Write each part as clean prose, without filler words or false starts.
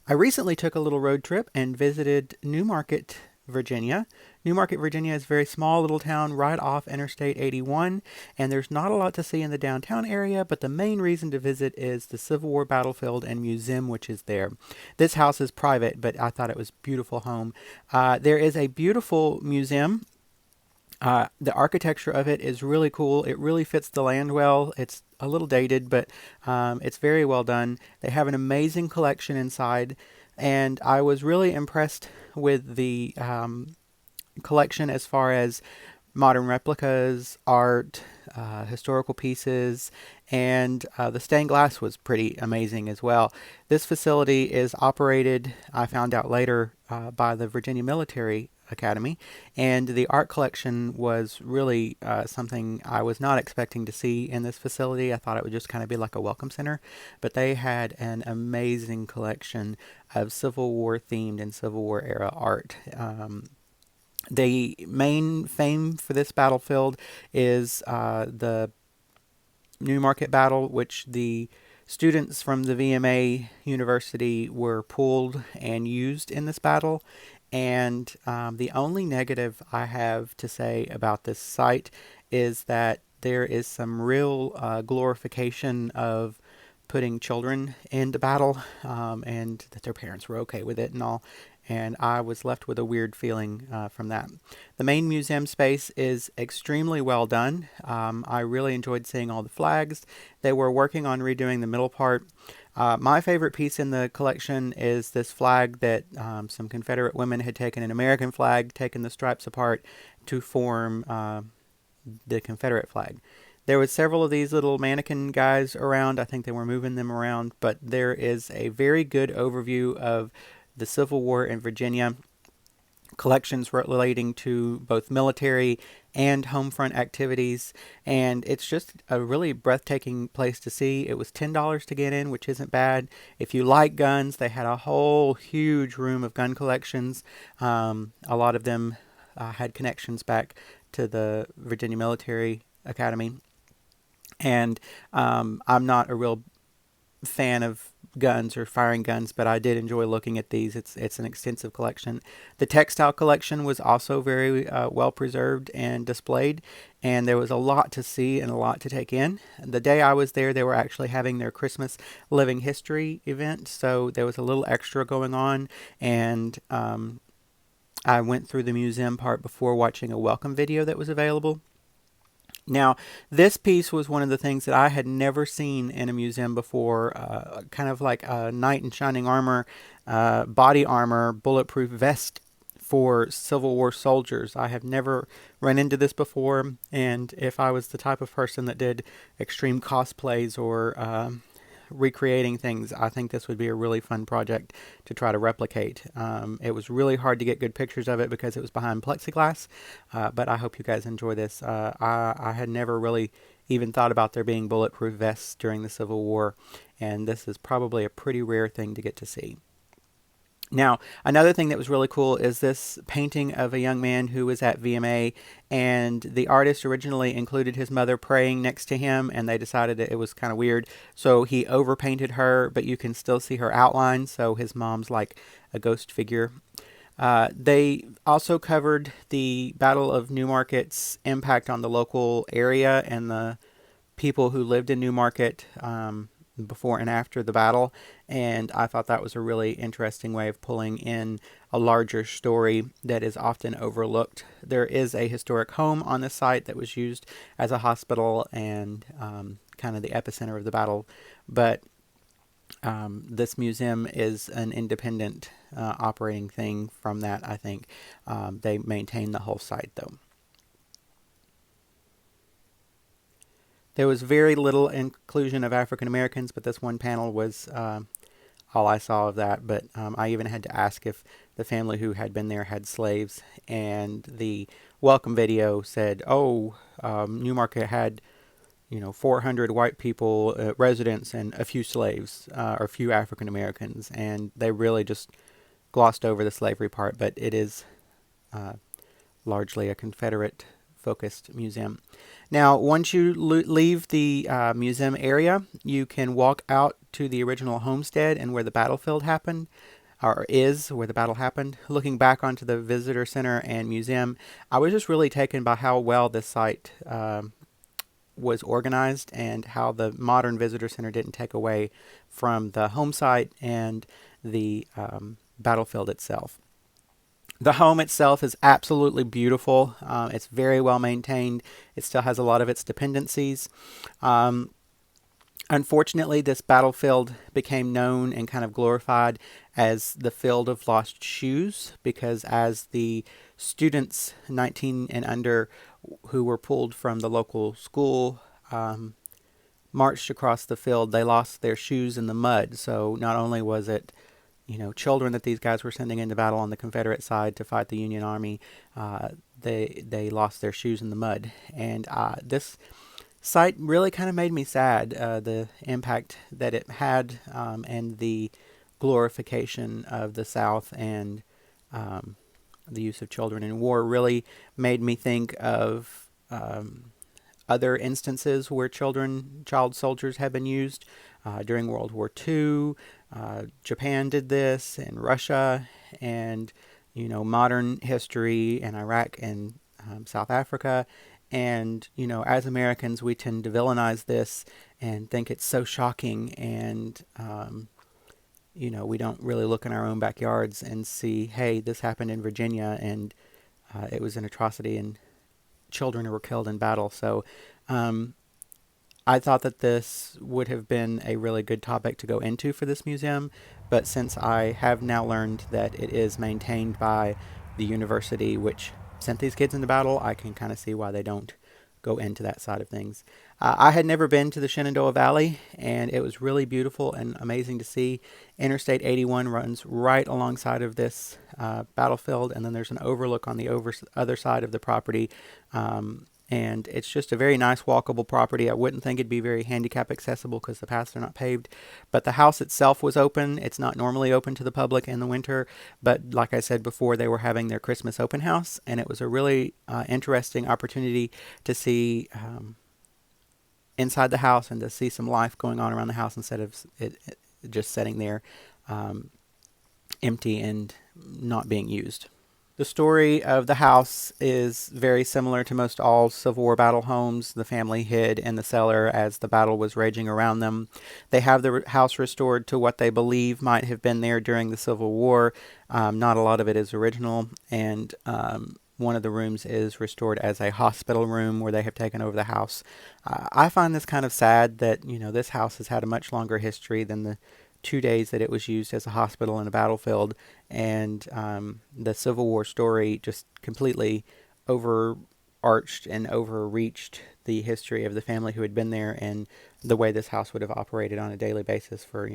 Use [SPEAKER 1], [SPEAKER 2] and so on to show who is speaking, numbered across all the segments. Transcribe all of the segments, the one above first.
[SPEAKER 1] I recently took a little road trip and visited Newmarket, Virginia. Newmarket, Virginia is a very small little town right off Interstate 81, and there's not a lot to see in the downtown area, but the main reason to visit is the Civil War battlefield and museum, which is there. This house is private, but I thought it was a beautiful home. There is a beautiful museum. The architecture of it is really cool. It really fits the land well. It's a little dated, but it's very well done. They have an amazing collection inside, and I was really impressed with the collection as far as modern replicas, art, historical pieces, and the stained glass was pretty amazing as well. This facility is operated, I found out later, by the Virginia Military Academy, and the art collection was really something I was not expecting to see in this facility. I thought it would just kind of be like a welcome center, but they had an amazing collection of Civil War themed and Civil War era art. The main fame for this battlefield is the Newmarket battle, which the students from the VMA University were pulled and used in this battle. And the only negative I have to say about this site is that there is some real glorification of putting children into battle, and that their parents were okay with it and all. And I was left with a weird feeling from that. The main museum space is extremely well done. I really enjoyed seeing all the flags. They were working on redoing the middle part. My favorite piece in the collection is this flag that some Confederate women had taken an American flag, taken the stripes apart to form the Confederate flag. There was several of these little mannequin guys around. I think they were moving them around, but there is a very good overview of the Civil War in Virginia, collections relating to both military and home front activities, and it's just a really breathtaking place to see. It was $10 to get in, which isn't bad. If you like guns, they had a whole huge room of gun collections. A lot of them had connections back to the Virginia Military Academy, and I'm not a real fan of guns or firing guns, but I did enjoy looking at these. It's an extensive collection. The textile collection was also very well preserved and displayed, and there was a lot to see and a lot to take in. The day I was there, they were actually having their Christmas Living History event, so there was a little extra going on, and I went through the museum part before watching a welcome video that was available. Now, this piece was one of the things that I had never seen in a museum before, kind of like a knight in shining armor, body armor, bulletproof vest for Civil War soldiers. I have never run into this before, and if I was the type of person that did extreme cosplays or recreating things, I think this would be a really fun project to try to replicate. It was really hard to get good pictures of it because it was behind plexiglass, but I hope you guys enjoy this. I had never really even thought about there being bulletproof vests during the Civil War, and this is probably a pretty rare thing to get to see. Now, another thing that was really cool is this painting of a young man who was at VMA, and the artist originally included his mother praying next to him, and they decided that it was kind of weird, so he overpainted her, but you can still see her outline, so his mom's like a ghost figure. They also covered the Battle of Newmarket's impact on the local area and the people who lived in Newmarket before and after the battle, and I thought that was a really interesting way of pulling in a larger story that is often overlooked. There is a historic home on the site that was used as a hospital and kind of the epicenter of the battle, but this museum is an independent operating thing from that, I think. They maintain the whole site, though. There was very little inclusion of African Americans, but this one panel was all I saw of that. But I even had to ask if the family who had been there had slaves, and the welcome video said, "Oh, Newmarket had 400 white people, residents, and a few slaves, or a few African Americans," and they really just glossed over the slavery part. But it is largely a Confederate focused museum. Now, once you leave the museum area, you can walk out to the original homestead and where the battlefield happened, or is where the battle happened. Looking back onto the visitor center and museum, I was just really taken by how well this site was organized and how the modern visitor center didn't take away from the home site and the battlefield itself. The home itself is absolutely beautiful. It's very well maintained. It still has a lot of its dependencies. Um, Unfortunately, this battlefield became known and kind of glorified as the field of lost shoes because as the students 19 and under who were pulled from the local school marched across the field, they lost their shoes in the mud. So not only was it children that these guys were sending into battle on the Confederate side to fight the Union Army, they lost their shoes in the mud. And this site really kind of made me sad, the impact that it had and the glorification of the South and the use of children in war really made me think of other instances where child soldiers have been used during World War II. Japan did this, and Russia, and modern history in Iraq and South Africa. And as Americans, we tend to villainize this and think it's so shocking, and we don't really look in our own backyards and see, hey, this happened in Virginia, and it was an atrocity, and children were killed in battle. So I thought that this would have been a really good topic to go into for this museum, but since I have now learned that it is maintained by the university which sent these kids into battle, I can kind of see why they don't go into that side of things. I had never been to the Shenandoah Valley, and it was really beautiful and amazing to see. Interstate 81 runs right alongside of this battlefield, and then there's an overlook on the other side of the property. And it's just a very nice walkable property. I wouldn't think it'd be very handicap accessible because the paths are not paved. But the house itself was open. It's not normally open to the public in the winter, but like I said before, they were having their Christmas open house, and it was a really interesting opportunity to see inside the house and to see some life going on around the house instead of it just sitting there empty and not being used. The story of the house is very similar to most all Civil War battle homes. The family hid in the cellar as the battle was raging around them. They have the house restored to what they believe might have been there during the Civil War. Not a lot of it is original, and one of the rooms is restored as a hospital room where they have taken over the house. I find this kind of sad that this house has had a much longer history than the 2 days that it was used as a hospital and a battlefield, and the Civil War story just completely overarched and overreached the history of the family who had been there and the way this house would have operated on a daily basis for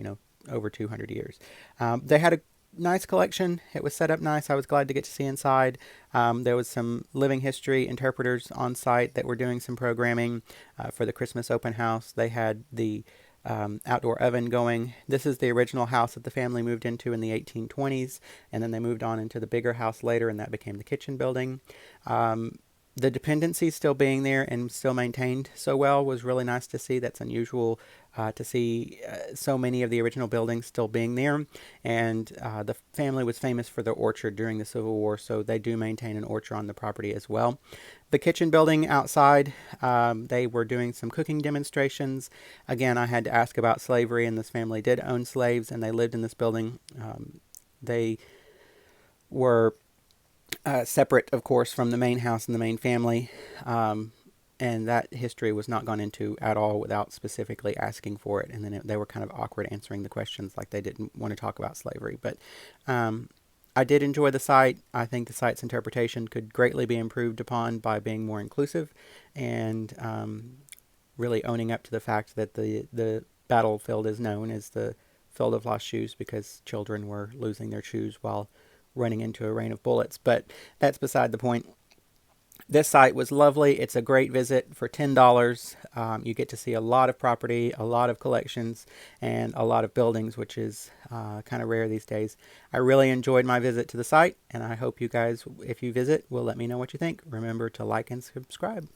[SPEAKER 1] over 200 years. They had a nice collection. It was set up nice. I was glad to get to see inside. There was some living history interpreters on site that were doing some programming for the Christmas open house. They had the outdoor oven going. This is the original house that the family moved into in the 1820s, and then they moved on into the bigger house later, and that became the kitchen building. The dependency still being there and still maintained so well was really nice to see. That's unusual to see so many of the original buildings still being there. And the family was famous for their orchard during the Civil War, so they do maintain an orchard on the property as well. The kitchen building outside, they were doing some cooking demonstrations. Again, I had to ask about slavery, and this family did own slaves, and they lived in this building. They were separate, of course, from the main house and the main family, and that history was not gone into at all without specifically asking for it. And then they were kind of awkward answering the questions, like they didn't want to talk about slavery. But I did enjoy the site. I think the site's interpretation could greatly be improved upon by being more inclusive and really owning up to the fact that the battlefield is known as the field of lost shoes because children were losing their shoes while running into a rain of bullets. But that's beside the point. This site was lovely. It's a great visit for $10. You get to see a lot of property, a lot of collections, and a lot of buildings, which is kind of rare these days. I really enjoyed my visit to the site, and I hope you guys, if you visit, will let me know what you think. Remember to like and subscribe.